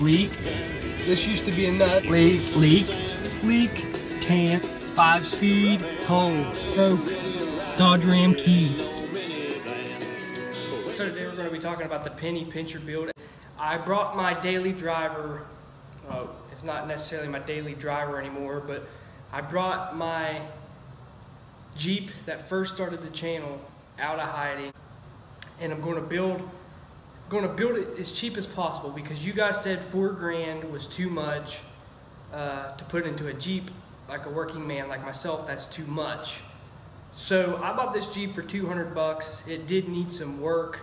leak. This used to be a nut. Leak, tan, 5-speed, hole, broke, Dodge Ram key. So today we're going to be talking about the penny pincher build. I brought my daily driver. It's not necessarily my daily driver anymore, but I brought my Jeep that first started the channel out of hiding, and I'm going to build it as cheap as possible because you guys said $4 grand was too much to put into a Jeep. Like a working man like myself, that's too much. So I bought this Jeep for 200 bucks. It did need some work.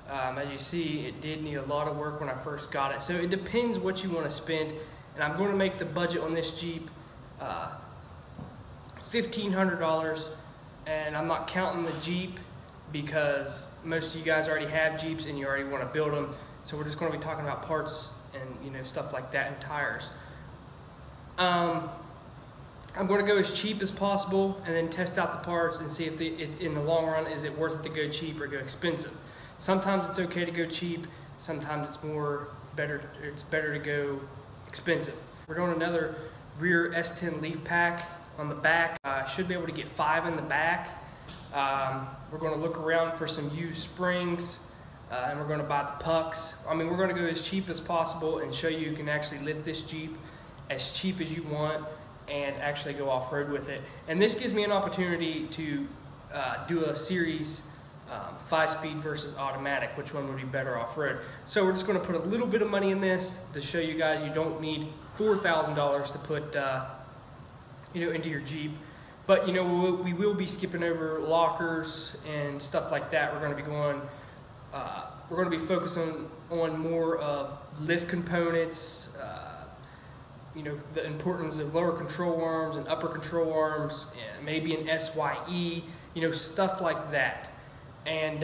As you see, it did need a lot of work when I first got it. So it depends what you want to spend. And I'm going to make the budget on this Jeep $1,500. And I'm not counting the Jeep because most of you guys already have Jeeps and you already want to build them. So we're just going to be talking about parts and stuff like that and tires. I'm going to go as cheap as possible and then test out the parts and see if in the long run, is it worth it to go cheap or go expensive. Sometimes it's okay to go cheap. Sometimes it's better to go expensive. We're doing another rear S10 leaf pack on the back. I should be able to get 5 in the back. We're going to look around for some used springs and we're going to buy the pucks. I mean, we're going to go as cheap as possible and show you can actually lift this Jeep as cheap as you want and actually go off-road with it. And this gives me an opportunity to do a series 5-speed versus automatic, which one would be better off-road. So we're just going to put a little bit of money in this to show you guys you don't need $4,000 to put into your Jeep. But we will be skipping over lockers and stuff like that. We're going to be focusing on more of lift components, the importance of lower control arms and upper control arms, and maybe an SYE, stuff like that. And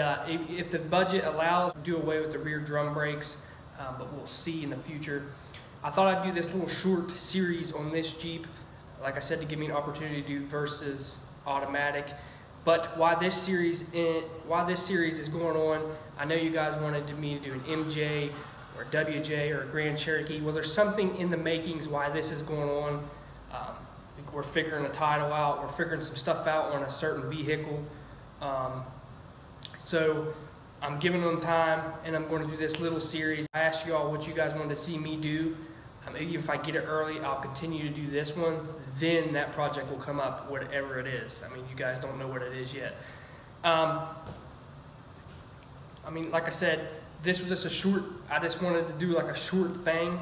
if the budget allows, do away with the rear drum brakes, but we'll see in the future. I thought I'd do this little short series on this Jeep, like I said, to give me an opportunity to do versus automatic. But while this series is going on, I know you guys wanted me to do an MJ or WJ or a Grand Cherokee. Well, there's something in the makings why this is going on. We're figuring a title out. We're figuring some stuff out on a certain vehicle. So I'm giving them time, and I'm going to do this little series. I asked you all what you guys wanted to see me do. Maybe if I get it early, I'll continue to do this one. Then that project will come up, whatever it is. I mean, you guys don't know what it is yet. Like I said, this was just a short, I just wanted to do like a short thing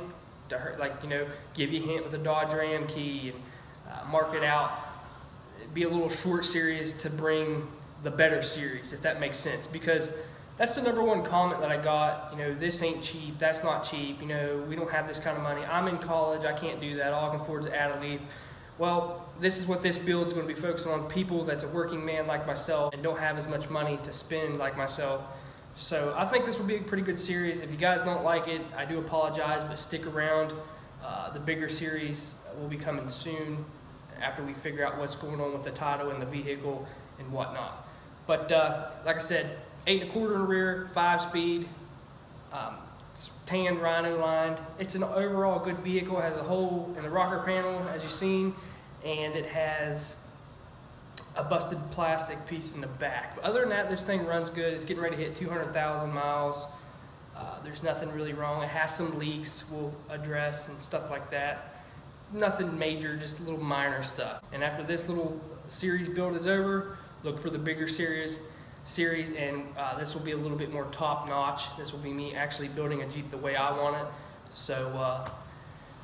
to give you a hint with a Dodge Ram key and mark it out. It'd be a little short series to bring the better series, if that makes sense, because that's the #1 comment that I got. This ain't cheap, that's not cheap, we don't have this kind of money. I'm in college, I can't do that, all I can afford is add a leaf. Well, this is what this build is going to be focused on, people that's a working man like myself and don't have as much money to spend like myself. So I think this will be a pretty good series. If you guys don't like it, I do apologize, but stick around. The bigger series will be coming soon after we figure out what's going on with the title and the vehicle and whatnot. But like I said, 8 1/4 in the rear, 5-speed, it's tan rhino lined. It's an overall good vehicle. It has a hole in the rocker panel, as you've seen, and it has a busted plastic piece in the back. But other than that, this thing runs good. It's getting ready to hit 200,000 miles. There's nothing really wrong. It has some leaks we'll address and stuff like that. Nothing major, just little minor stuff. And after this little series build is over, look for the bigger series, and this will be a little bit more top notch. This will be me actually building a Jeep the way I want it. So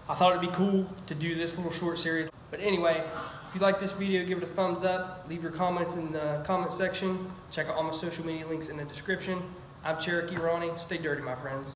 I thought it'd be cool to do this little short series. But anyway, if you like this video, give it a thumbs up. Leave your comments in the comment section. Check out all my social media links in the description. I'm Cherokee Ronnie. Stay dirty, my friends.